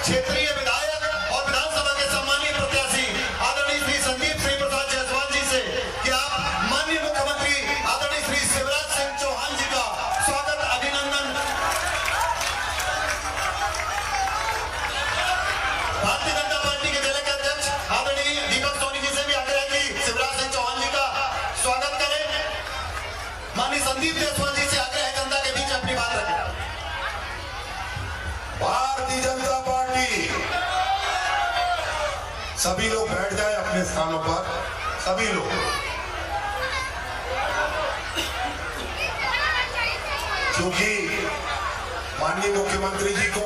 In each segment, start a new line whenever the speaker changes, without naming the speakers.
क्षेत्रीय विधायक और विधानसभा के सम्मानीय प्रत्याशी आदरणीय श्री संदीप सिंह प्रसाद जायसवाल जी से कि आप माननीय मुख्यमंत्री आदरणीय श्री शिवराज सिंह चौहान जी का स्वागत अभिनंदन। भारतीय जनता पार्टी के जिले के अध्यक्ष आदरणीय दीपक सोनी जी से भी आग्रह की शिवराज सिंह चौहान जी का स्वागत करें। माननीय संदीप जायसवाल जी से आग्रह है जनता के बीच अपनी बात रखें।
भारतीय जनता पार्टी, सभी लोग बैठ जाए अपने स्थानों पर, सभी लोग। क्योंकि माननीय मुख्यमंत्री जी को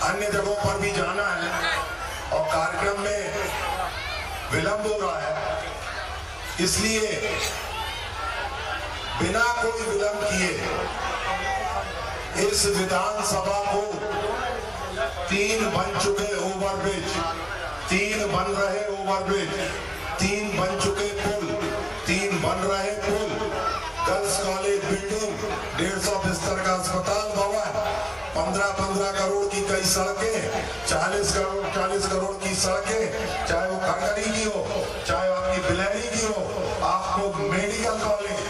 अन्य जगहों पर भी जाना है और कार्यक्रम में विलंब हो रहा है, इसलिए बिना कोई विलंब किए इस विधानसभा को 3 बन चुके ओवरब्रिज, 3 बन रहे ओवरब्रिज, 3 बन चुके पुल, 3 बन रहे पुल, गर्ल्स कॉलेज बिल्डिंग, 150 बिस्तर का अस्पताल भवन, 15-15 करोड़ की कई सड़कें, 40 करोड़ की सड़कें, चाहे वो खड़गड़ी की हो, चाहे आपकी बिलहरी की हो, आपको मेडिकल कॉलेज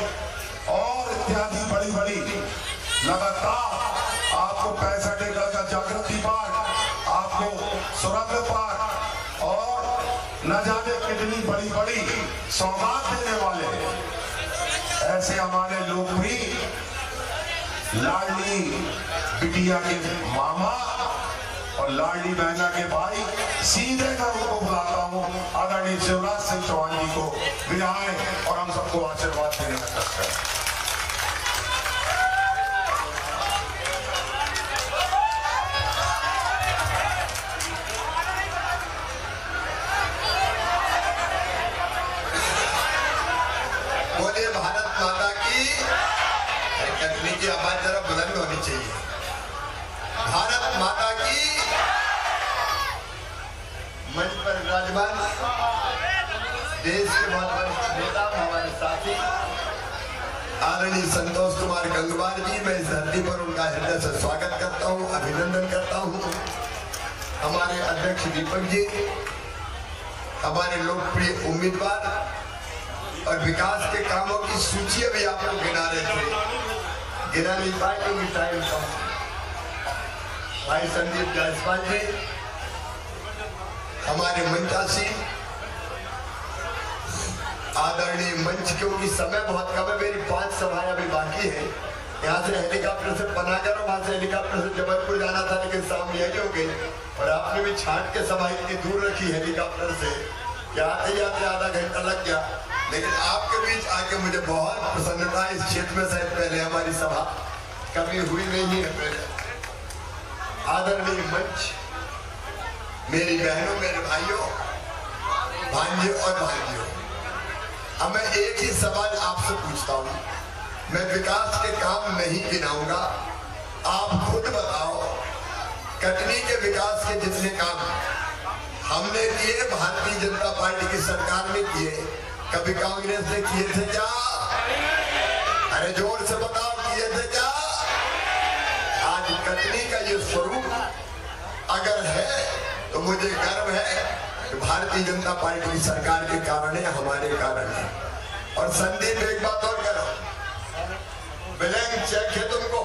और इत्यादि बड़ी लगातार आपको 65 एकड़ का जागृति पार्क, आपको सुरंग पार्क और न जाने कितनी बड़ी सौगात देने वाले ऐसे हमारे लोकप्रिय लाडली बिटिया के मामा और लाडली बहना के भाई सीधे का उनको बुलाता हूँ आदरणीय शिवराज सिंह चौहान जी को विधायक और हम सबको आशीर्वाद देने का कष्ट है।
की आवाज जरा बुलंद होनी चाहिए। भारत माता की। मंच पर विराजमान देश के बहुत वरिष्ठ नेता हमारे साथी आदरणीय संतोष कुमार गंगवार जी, मैं इस धरती पर उनका हृदय से स्वागत करता हूं, अभिनंदन करता हूं। हमारे अध्यक्ष दीपक जी, हमारे लोकप्रिय उम्मीदवार और विकास के कामों की सूची अभी आप लोग गिना रहे थे, गिना नहीं पाए क्योंकि टाइम कम। भाई संदीप जायसवाल जी, हमारे मंचासी आदरणीय मंच, क्योंकि समय बहुत कम है, मेरी 5 सभाएं अभी बाकी है। यहाँ से हेलीकॉप्टर से पनागर और वहां से हेलीकॉप्टर से जबलपुर जाना था, लेकिन शाम यही हो गई और आपने भी छांट के सभा इतनी दूर रखी हेलीकॉप्टर से, आते जाते आधा घंटा लग गया। लेकिन आपके बीच आके मुझे बहुत प्रसन्नता, इस क्षेत्र में शायद पहले हमारी सभा कभी हुई नहीं है पहले। आदरणीय मंच, मेरी बहनों, मेरे भाइयों, भांजे और भाइयों, अब मैं एक ही सवाल आपसे पूछता हूँ। मैं विकास के काम नहीं गिनाऊंगा, आप खुद बताओ कटनी के विकास के जितने काम हमने किए, भारतीय जनता पार्टी की सरकार ने किए, कभी कांग्रेस ने किए थे क्या? अरे जोर से बताओ, किए थे क्या? आज कटनी का ये स्वरूप अगर है तो मुझे गर्व है कि भारतीय जनता पार्टी की सरकार के कारण है, हमारे कारण है। और संदीप, एक बात और करो, ब्लैंक चेक है तुमको।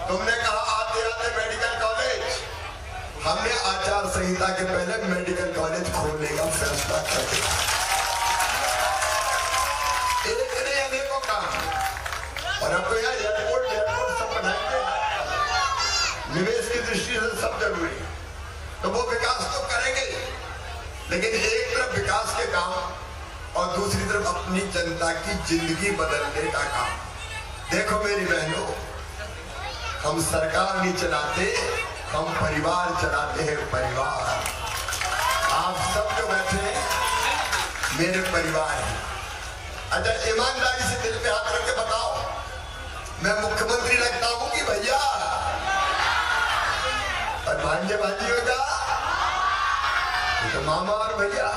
तुमने कहा आते आते मेडिकल कॉलेज, हमने आचार संहिता के पहले मेडिकल कॉलेज खोलने का फैसला कर दिया। एक नहीं अनेकों काम, और अब तो यार एयरपोर्ट सब बनाएंगे, निवेश की दृष्टि से सब जरूरी, तो वो विकास तो करेंगे, लेकिन एक तरफ विकास के काम और दूसरी तरफ अपनी जनता की जिंदगी बदलने का काम। देखो मेरी बहनों, हम सरकार नहीं चलाते, हम परिवार चलाते हैं। परिवार, आप सब जो बैठे हैं मेरे परिवार हैं। अच्छा, ईमानदारी से दिल पे हाथ रख के बताओ, मैं मुख्यमंत्री लगता हूं कि भैया? और भांजे भांजियों का तो मामा और भैया,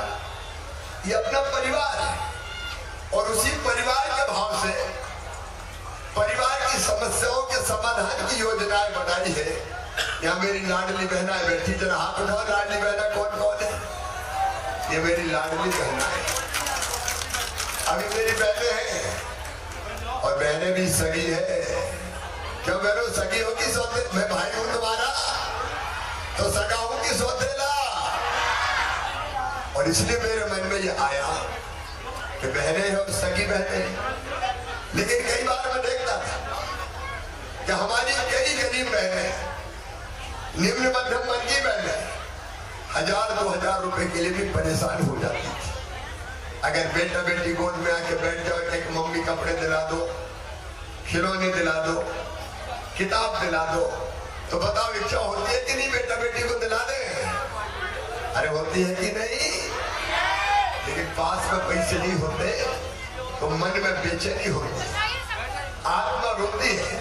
ये अपना परिवार है। और उसी परिवार के भाव से परिवार की समस्याओं के समाधान समाधान की योजनाएं बनाई है। यहाँ मेरी लाडली बहना बैठी, जरा हाथ उठाओ। लाडली बहना कौन कौन है? ये मेरी लाडली बहना है। अभी मेरी बहनें हैं और बहनें भी सगी है। क्यों बहनों, सगी होगी सौते? मैं भाई हूं तुम्हारा तो सगा हूं कि सौतेला? और इसलिए मेरे मन में ये आया कि बहनें हो, सगी बहनें। लेकिन कई बार मैं देखता था कि हमारी कई गरीब बहनें, निम्न मध्यम वर्ग की बहनें 1000-2000 रुपए के लिए भी परेशान हो जाती थी। अगर बेटा बेटी गोद में आके बैठ जाओ, एक मम्मी कपड़े दिला दो, खिलौने दिला दो, किताब दिला दो, तो बताओ इच्छा होती है कि नहीं बेटा बेटी को दिला दे? अरे होती है कि नहीं? लेकिन पास में पैसे नहीं होते तो मन में बेचैनी होती है, आत्मा रोती है।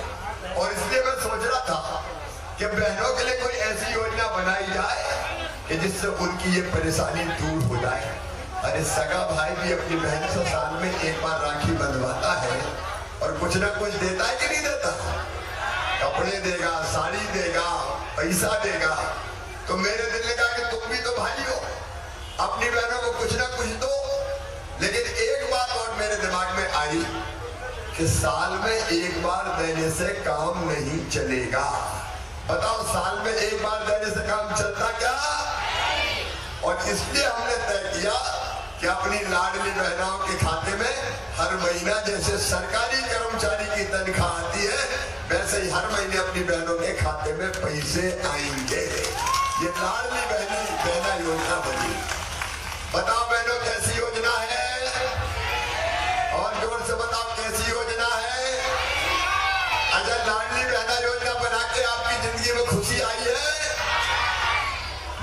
और इसलिए मैं सोच रहा था कि बहनों के लिए कोई ऐसी योजना बनाई जाए कि जिससे उनकी ये परेशानी दूर हो जाए। अरे सगा भाई भी अपनी बहन से साल में एक बार राखी बंधवाता है और कुछ ना कुछ देता है कि नहीं देता? कपड़े देगा, साड़ी देगा, पैसा देगा। तो मेरे दिल ने कहा कि तुम भी तो भाई हो, अपनी बहनों को कुछ ना कुछ दो। लेकिन एक बात और मेरे दिमाग में आई कि साल में एक बार देने से काम नहीं चलेगा। बताओ, साल में एक बार देने से काम चलता क्या? और इसलिए हमने तय किया कि अपनी लाडली बहनों के खाते में हर महीना जैसे सरकारी कर्मचारी की तनख्वाह आती है, वैसे ही हर महीने अपनी बहनों के खाते में पैसे आएंगे। ये लाडली बहना योजना बनी। बताओ बहनों, कैसी योजना है? और जोर से बताओ, कैसी योजना है? अगर लाडली बहना योजना बना के आपकी जिंदगी में खुशी आई है?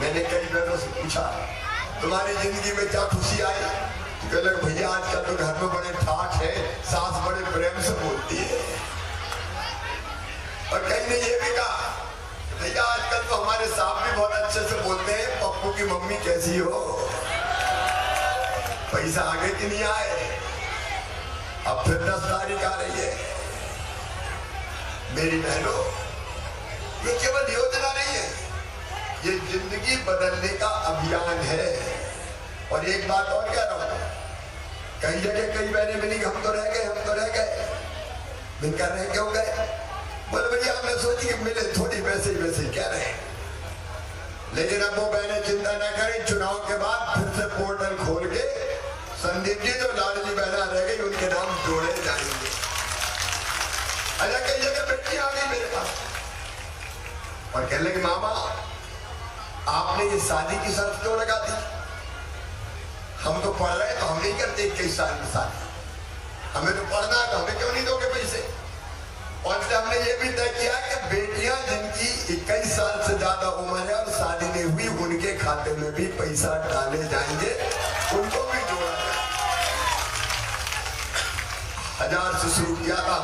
मैंने कई बहनों से पूछा, तुम्हारी जिंदगी में क्या खुशी आई? तो लग भैया आजकल तो घर में बड़े ठाठ है, सास बड़े प्रेम से बोलती है। और कई ने ये भी कहा, भैया आजकल तो हमारे साहब भी बहुत अच्छे से बोलते हैं, पप्पू की मम्मी कैसी हो? पैसा आगे कि नहीं आए? अब फिर 10 तारीख आ रही है। मेरी बहनों, ये केवल योजना नहीं है, ये जिंदगी बदलने का अभियान है। और एक बात और कह रहा हूं, कई जगह कई बहनें मिली, हम तो रह गए, हम तो रह गए। मिलकर रह क्यों गए? बोले भैया हमने सोची कि मिले थोड़ी, वैसे ही कह रहे हैं। लेकिन अब वो बहनें चिंता ना करें, चुनाव के बाद फिर से पोर्टल खोल के संदीप जी जो लाडली बहना रह गई उनके नाम जोड़े जाएंगे। अच्छा, कई जगह बेटी आ गई मेरे पास और कहने लगी, मामा आपने ये शादी की शर्त क्यों लगा दी? हम तो पढ़ रहे हैं तो हम नहीं करते 21 साल में शादी, हमें तो पढ़ना है तो हमें क्यों नहीं दोगे पैसे? और इसलिए हमने ये भी तय किया कि बेटियां जिनकी 21 साल से ज्यादा उम्र है और शादी नहीं हुई, उनके खाते में भी पैसा डाले जाएंगे, उनको भी जोड़ा जाए। 1000 से शुरू किया था,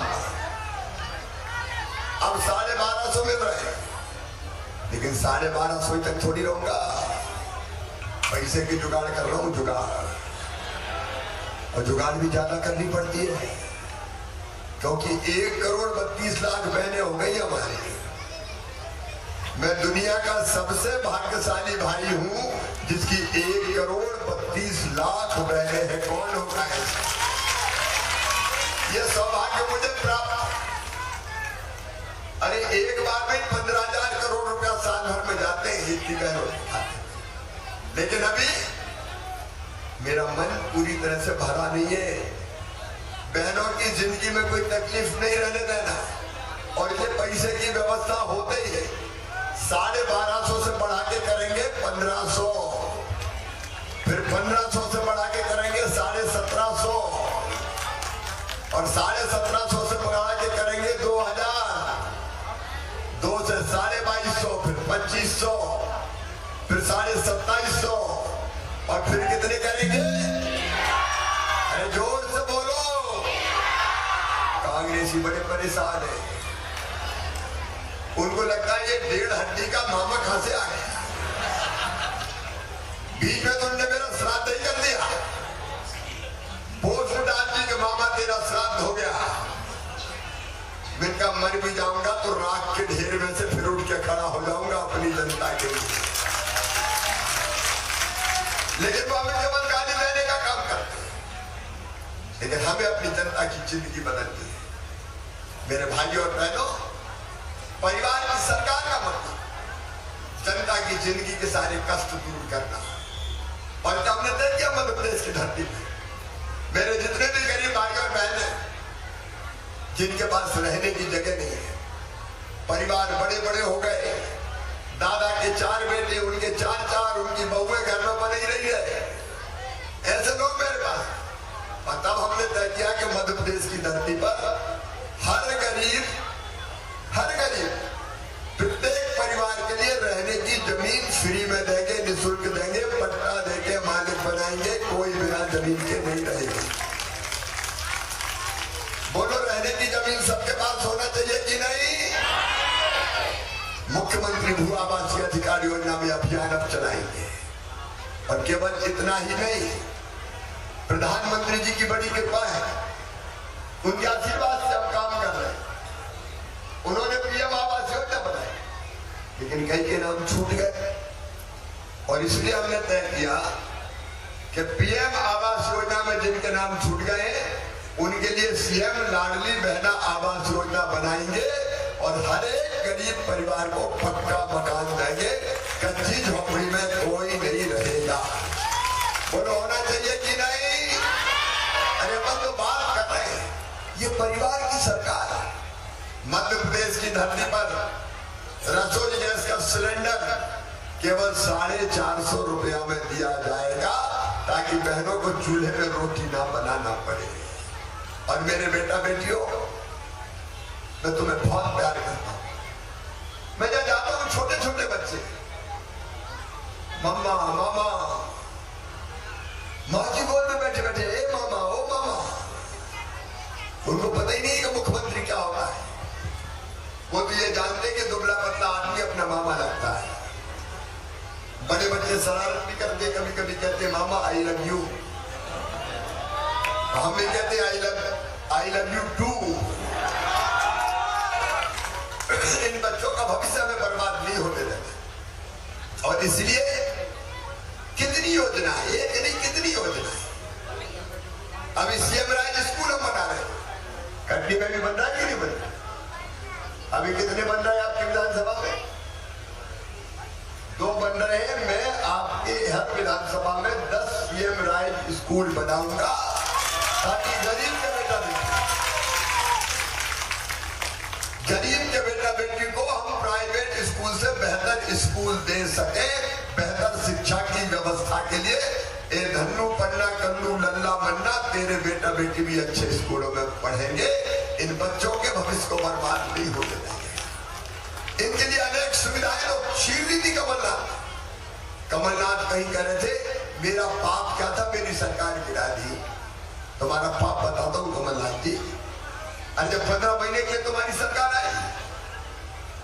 अब 1250 मिल रहे हैं। लेकिन 1250 तक थोड़ी रहूंगा, पैसे की जुगाड़ कर रहा हूं, जुगाड़। और जुगाड़ भी ज्यादा करनी पड़ती है, क्योंकि 1,32,00,000 बहनें हो गई हमारी। मैं दुनिया का सबसे भाग्यशाली भाई हूं जिसकी 1,32,00,000 बहनें हैं। कौन होगा ऐसा? यह सौभाग्य मुझे प्राप्त। अरे एक बार में 15,000 करोड़ रुपया साल भर में जाते हैं इतनी बहनों के खाते। लेकिन अभी मेरा मन पूरी तरह से भरा नहीं है। बहनों की जिंदगी में कोई तकलीफ नहीं रहने देना। और ये पैसे की व्यवस्था होते ही है, 1250 से बढ़ा के करेंगे 1500, फिर 1500 से बढ़ा के करेंगे 1750, और 1750 से बढ़ा के करेंगे 2000, 2 से 2250, फिर 2500, फिर 2750, और फिर कितने करेंगे? अरे जोर से बोलो। कांग्रेसी बड़े परेशान है, उनको लगता है ये 1.5 हड्डी का मामा कहां से आ गया। बीच में तुमने मेरा श्राद्ध ही कर दिया। पोस्ट डाल दी कि मामा तेरा श्राद्ध हो गया। मैंने कहा कहेगा मर भी जाऊंगा तो राख के ढेर में से फिर उठ के खड़ा हो जाऊंगा अपनी जनता के लिए। लेकिन वो हमें केवल गाली देने का काम करते हैं, लेकिन हमें अपनी जनता की जिंदगी बदलनी है। मेरे भाइयों और बहनों, परिवार की सरकार का मतलब जनता की जिंदगी के सारे कष्ट दूर करना। और जब हमने तय किया मध्य प्रदेश की धरती पे, मेरे जितने भी गरीब भाई और बहन हैं जिनके पास रहने की जगह नहीं है, परिवार बड़े बड़े हो गए, दादा के 4 बेटे, उनके 4 उनकी बहुएं घर में बन ही रही है, ऐसे लोग मेरे पास। और तब हमने तय किया कि मध्य प्रदेश की धरती पर हर गरीब प्रत्येक परिवार के लिए रहने की जमीन फ्री में देंगे, निःशुल्क देंगे, पट्टा देके मालिक बनाएंगे, कोई बिना जमीन के नहीं रहेगा। बोलो, रहने की जमीन सबके पास होना चाहिए कि नहीं? मुख्यमंत्री भू आवासीय अधिकार योजना में अभियान अब चलाएंगे। और केवल इतना ही नहीं, प्रधानमंत्री जी की बड़ी कृपा है, उनके आशीर्वाद से हम काम कर रहे हैं। उन्होंने पीएम आवास योजना बनाई, लेकिन कई के नाम छूट गए, और इसलिए हमने तय किया कि पीएम आवास योजना में जिनके नाम छूट गए उनके लिए सीएम लाडली बहना आवास योजना बनाएंगे, और हर एक गरीब परिवार को पक्का मकान देंगे, कच्ची झोपड़ी में कोई नहीं रहेगा। बोलो, होना चाहिए कि नहीं? अरे अपन तो बात कर रहे हैं, ये परिवार की सरकार है। मध्य प्रदेश की धरती पर रसोई गैस का सिलेंडर केवल 450 रुपया में दिया जाएगा, ताकि बहनों को चूल्हे में रोटी ना बनाना पड़े। और मेरे बेटा बेटियों, मैं तुम्हें बहुत प्यार करता हूं। मैं जब जाता हूं, छोटे छोटे बच्चे मम्मा मामा माँ जी गोद में बैठे बैठे, ए मामा, ओ मामा, उनको पता ही नहीं कि मुख्यमंत्री क्या होता है। वो तो ये जानते कि दुबला पतला आदमी अपना मामा लगता है। बड़े बच्चे शरारत भी करते, कभी कभी कहते मामा आई लव यू, हम भी कहते आई लव यू टू। इन बच्चों का भविष्य में बर्बाद नहीं होने देना। और इसलिए कितनी योजना है, एक नहीं कितनी योजना है। अभी सीएम राज स्कूल हम बना रहे हैं, कटनी में भी बन रहा है कि नहीं बन रहा? अभी कितने बन रहे हैं आपकी विधानसभा में? 2 बन रहे हैं। मैं आपके हर विधानसभा में 10 सीएम राज स्कूल बनाऊंगा, ताकि गरीब के बेटा बेटी को हम प्राइवेट स्कूल से बेहतर स्कूल दे सके, बेहतर शिक्षा की व्यवस्था के लिए। ए धन्नू पन्ना कन्नू लल्ला मन्ना, तेरे बेटा बेटी भी अच्छे स्कूलों में पढ़ेंगे। इन बच्चों के भविष्य को बर्बाद नहीं होने देंगे। इनके लिए अनेक सुविधाएं लोग छीन ली थी कमलनाथ कहीं कह रहे थे, मेरा पाप क्या था, मेरी सरकार गिरा दी। तुम्हारा पाप बताता हूं कमलनाथ जी। अरे जब 15 महीने के लिए तुम्हारी सरकार आई,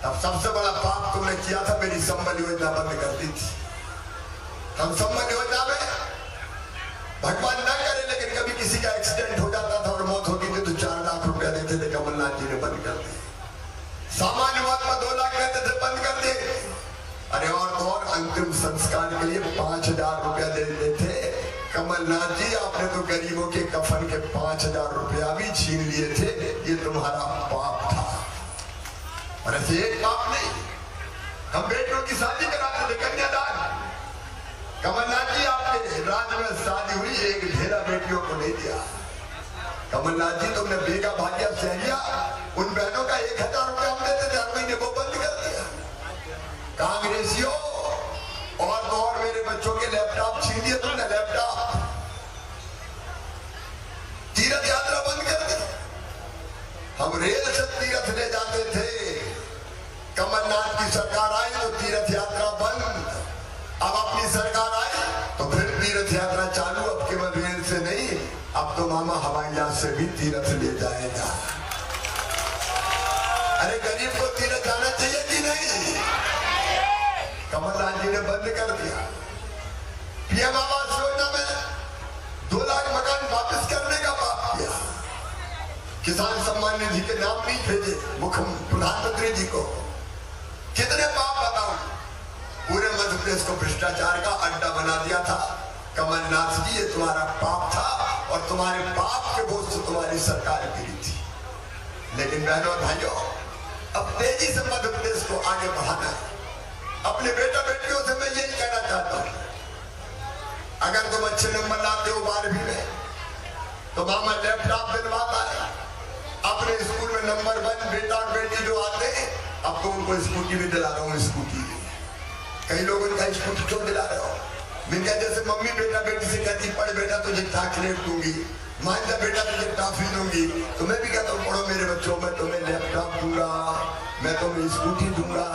तब सबसे बड़ा पाप तुमने किया था, मेरी संबल योजना बंद कर दी थी। हम संबल योजना में भगवान ना करे, लेकिन कभी किसी का एक्सीडेंट हो जाता था और मौत होती थी तो 4 लाख रुपया देते थे, कमलनाथ जी ने बंद कर दिए। सामान्य मौत में 2 लाख देते थे, बंद कर दिए। अरे और अंतिम संस्कार के लिए 5000 रुपया दे देते थे। कमलनाथ जी, आपने तो गरीबों के कफन के 5000 रुपया भी छीन लिए थे, ये तुम्हारा पाप था। और ऐसे एक पाप नहीं, हम बेटियों की शादी कराते थे, कन्यादान। कमलनाथ जी, आपके राज्य में शादी हुई, एक ढेला बेटियों को नहीं दिया। कमलनाथ जी, तुमने बेगा भाग्या सहरिया, उन बहनों का 1000 रुपया हम देते थे हर महीने, वो बंद कर दिया। कांग्रेसियों, और मेरे बच्चों के लैपटॉप छीन दिए तुमने, लैपटॉप। तीर्थ यात्रा बंद कर दी। हम रेल से तीर्थ ले जाते थे, कमलनाथ की सरकार आई तो तीर्थ यात्रा बंद। अब अपनी सरकार आई तो फिर तीर्थ यात्रा चालू, अब केवल रेल से नहीं, अब तो मामा हवाई जहाज से भी तीर्थ ले जाएगा। अरे गरीब को तीर्थ जाना चाहिए कि नहीं? कमलनाथ जी ने बंद कर दिया। पीएम आवास योजना में 2 लाख मकान वापस करने का बात किया। किसान सम्मान निधि के नाम नहीं भेजे प्रधानमंत्री जी को। कितने पाप बताऊं, पूरे मध्य प्रदेश को भ्रष्टाचार का अड्डा बना दिया था। कमलनाथ जी, ये तुम्हारा पाप था और तुम्हारे पाप के बोझ से तुम्हारी सरकार गिरी थी। लेकिन बहनों और भाइयों, अब तेजी से मध्य प्रदेश को आगे बढ़ाना है। अपने बेटा बेटियों से मैं यही कहना चाहता हूं, अगर तुम अच्छे नंबर लाते हो 12वीं में तो मामा लैपटॉप दिलवाता है। अपने स्कूल में नंबर 1 बेटा और बेटी जो आते हैं, अब तो उनको स्कूटी भी दिला रहा हूँ। स्कूटी कई लोग उनका स्कूटी क्यों दिला रहे हो? मैं क्या, जैसे मम्मी बेटा बेटी से कहती पढ़ बेटा तुझे चॉकलेट दूंगी, मान जा बेटा तुझे टॉफी दूंगी, तो मैं भी कहता हूँ पढ़ो मेरे बच्चों, मैं तुम्हें लैपटॉप दूंगा, मैं तुम्हें स्कूटी दूंगा।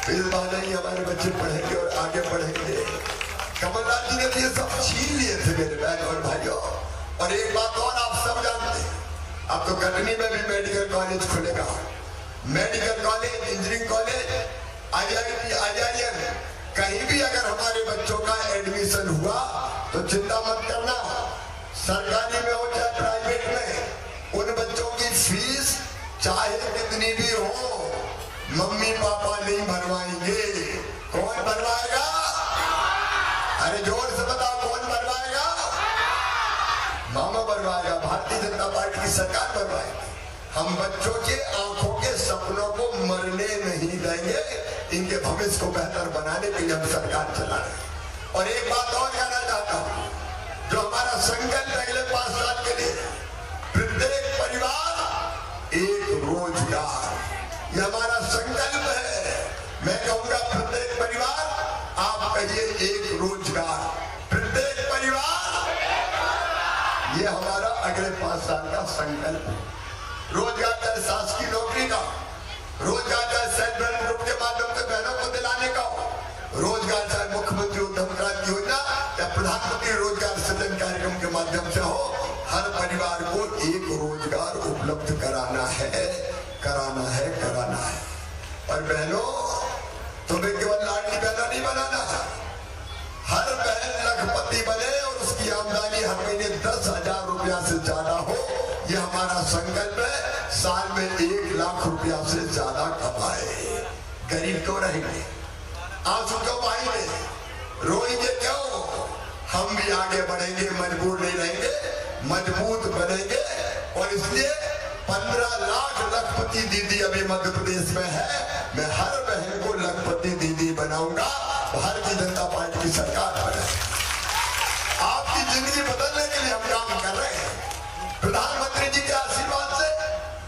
इस बहाने ही हमारे बच्चे पढ़ेंगे और आगे बढ़ेंगे। कमलनाथ जी ने तो ये सब छीन लिए थे मेरे बहन और भाइयों। और एक बात और आप सब जानते हैं, अब तो कटनी में भी मेडिकल कॉलेज खुलेगा। Medical college, engineering college, IIT, IIM, कहीं भी अगर हमारे बच्चों का एडमिशन हुआ तो चिंता मत करना, सरकारी में हो चाहे प्राइवेट में, उन बच्चों की फीस चाहे कितनी भी हो, मम्मी पापा नहीं भरवाएंगे। कौन भरवाएगा? अरे जोर से बताओ, कौन भरवाएगा? मामा भरवाएगा, भारतीय जनता पार्टी की सरकार भरवाएगी। हम बच्चों के आंखों के सपनों को मरने नहीं देंगे, इनके भविष्य को बेहतर बनाने के लिए हम सरकार चला रहे हैं। और एक बात और कहना चाहता हूं, जो हमारा संकल्प अगले 5 साल के लिए, प्रत्येक परिवार एक रोजगार, ये हमारा संकल्प है। मैं कहूंगा प्रत्येक परिवार, आप कहिए एक रोजगार, प्रत्येक परिवार, ये हमारा अगले 5 साल का संकल्प है। रोजगार चाहे शासकीय नौकरी का, रोजगार चाहे सेल्फ हेल्प ग्रुप के माध्यम से बहनों को दिलाने का, रोजगार चाहे मुख्यमंत्री उद्यम क्रांति योजना या प्रधानमंत्री रोजगार सृजन कार्यक्रम के माध्यम से हो, हर परिवार को एक रोजगार उपलब्ध कराना है, कराना है, कराना है। और बहनों, तुम्हें केवल लाडली बहना नहीं बनाना, हर बहन लखपति बने और उसकी आमदनी हर महीने 10,000 रुपया से ज्यादा हो, ये हमारा संकल्प है। साल में 1 लाख रुपया से ज्यादा कमाए। गरीब क्यों रहेंगे, आंसू क्यों बहाएंगे, रोएंगे क्यों? हम भी आगे बढ़ेंगे, मजबूर नहीं रहेंगे, मजबूत बनेंगे। और इसलिए 15 लाख लखपति दीदी अभी मध्य प्रदेश में है, मैं हर बहन को लखपति दीदी बनाऊंगा। भारतीय जनता पार्टी की सरकार बने, आपकी जिंदगी बदलने के लिए हम काम कर रहे हैं। प्रधानमंत्री जी के आशीर्वाद से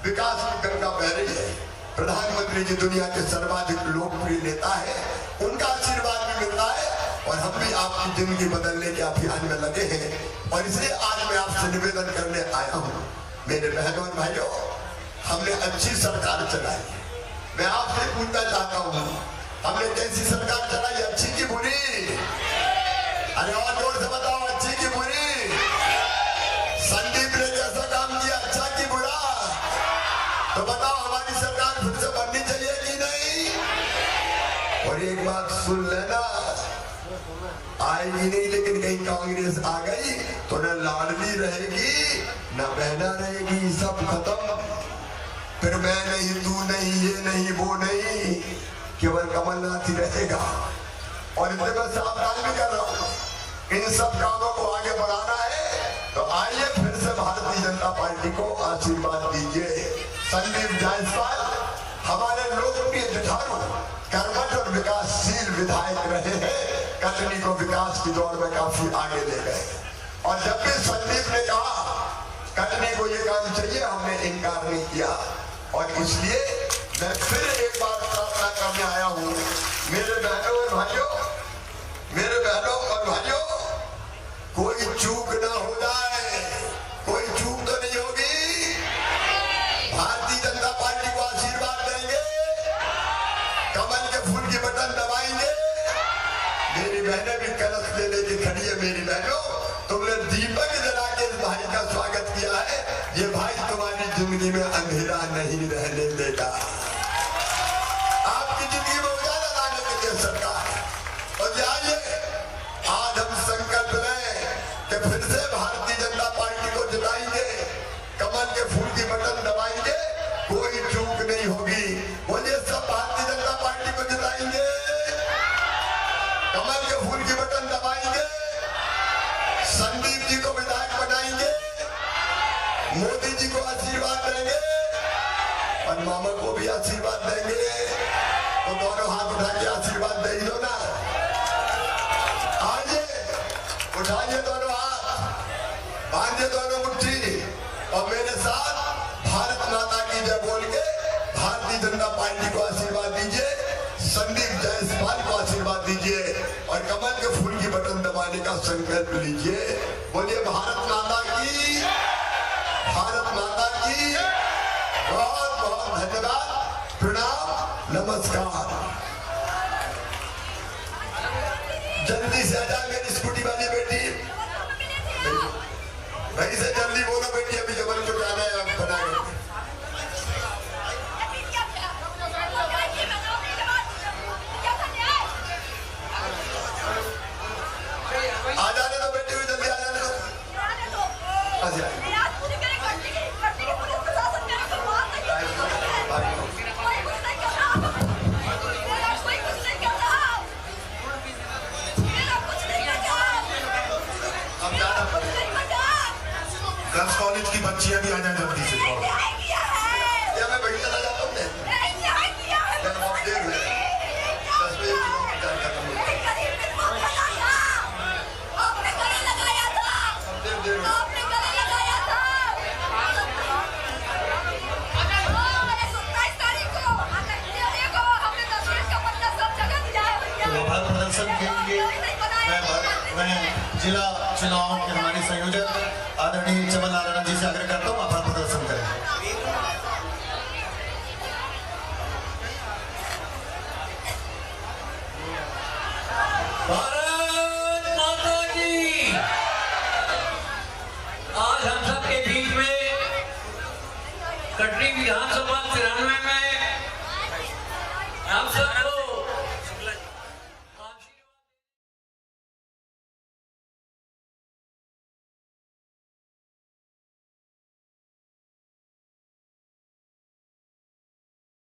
विकास की गंगा बह रही है। प्रधानमंत्री जी दुनिया के सर्वाधिक लोकप्रिय नेता है, उनका आशीर्वाद भी मिलता है और हम भी आपकी जिंदगी बदलने के अभियान में लगे हैं। और इसलिए आज मैं आपसे निवेदन करने आया हूं, मेरे बहनों और भाइयों, हमने अच्छी सरकार चलाई। मैं आपसे पूछना चाहता हूं, हमने कैसी सरकार चलाई, अच्छी की बुरी? अरे और जोर से बताओ, अच्छी की बुरी? संदीप ने कैसा काम किया, अच्छा की बुरा? तो बताओ, हमारी सरकार फिर से बननी चाहिए कि नहीं? और एक बात सुन लेना, आएगी नहीं, लेकिन कहीं कांग्रेस आ गई तो न लाडली रहेगी न बहना रहेगी, सब खत्म। फिर मैं नहीं, तू नहीं, ये नहीं, वो नहीं, केवल कमलनाथ ही रहेगा। और इसलिए मैं सावधान भी कर रहा हूं, इन सब कामों को आगे बढ़ाना है तो आइए फिर से भारतीय जनता पार्टी को आशीर्वाद दीजिए। संदीप जायसवाल हमारे लोकप्रिय जुझारू, कर्मठ और विकासशील विधायक रहे हैं, कटनी को विकास की दौड़ में काफी आगे ले गए। और जब भी संदीप ने कहा कटनी को ये काम चाहिए, हमने इनकार नहीं किया। और इसलिए मैं फिर एक बार प्रार्थना करने आया हूं, मेरे बहनों और भाइयों, मेरे बहनों और भाइयों, कोई चूक ना हो जाए, कोई चूक तो नहीं होगी। भारतीय जनता पार्टी को आशीर्वाद देंगे, कमल के फूल की बटन दबाएंगे। मेरी बहनें भी कलश ले लेके खड़ी है। मेरी बहनों, तुमने दीपक जला के इस भाई का स्वागत किया है, ये भाई तुम्हारी जिंदगी में अंधेरा नहीं रहने देगा, आपकी जिंदगी में उजाला लाने के लिए सरकार। और जाइए, आज हम संकल्प लें कि फिर से भारतीय जनता पार्टी को जिताएंगे, कमल के के फूल की बटन दबाएंगे, कोई चूक नहीं होगी। बोलिए सब भारतीय जनता पार्टी को जिताएंगे, कमल के फूल की बटन दबाएंगे, संदीप जी को विधायक बनाएंगे, मोदी जी को आशीर्वाद देंगे और मामा को भी आशीर्वाद देंगे। तो दोनों हाथ उठा के आशीर्वाद दे दो ना। आइए, उठाइए दोनों हाथ, बांधिए दोनों मुट्ठी और मेरे साथ भारत माता की जय बोल के भारतीय जनता पार्टी को आशीर्वाद दीजिए, संदीप जायसवाल को आशीर्वाद दीजिए और कमल के फूल की बटन दबाने का संकल्प लीजिए। बोलिए भारत माता की, भारत माता की। बहुत बहुत धन्यवाद, प्रणाम, नमस्कार। जल्दी से आ जाए मेरी स्कूटी वाली बेटी, भाई से जल्दी बोलो बेटी, अभी जबलपुर जाना है बना के। आ जाने दो बेटी, जल्दी आ जाने दो। आ जाए
गर्ल्स कॉलेज की बच्चियां भी आ जाए जल्दी से।
या मैं वही चला जाता हूँ, जब आप देख रहे हैं 10 बजे किलोमीटर खत्म हो गया।
आभार प्रदर्शन के लिए मैं जिला चुनाव के हमारे संयोजक आदरणीय चमन नारायण जी से आग्रह करता हूँ आभार प्रदर्शन करें।
भारत माता की। आज हम सब के बीच में कटनी विधानसभा 93 में हम सबको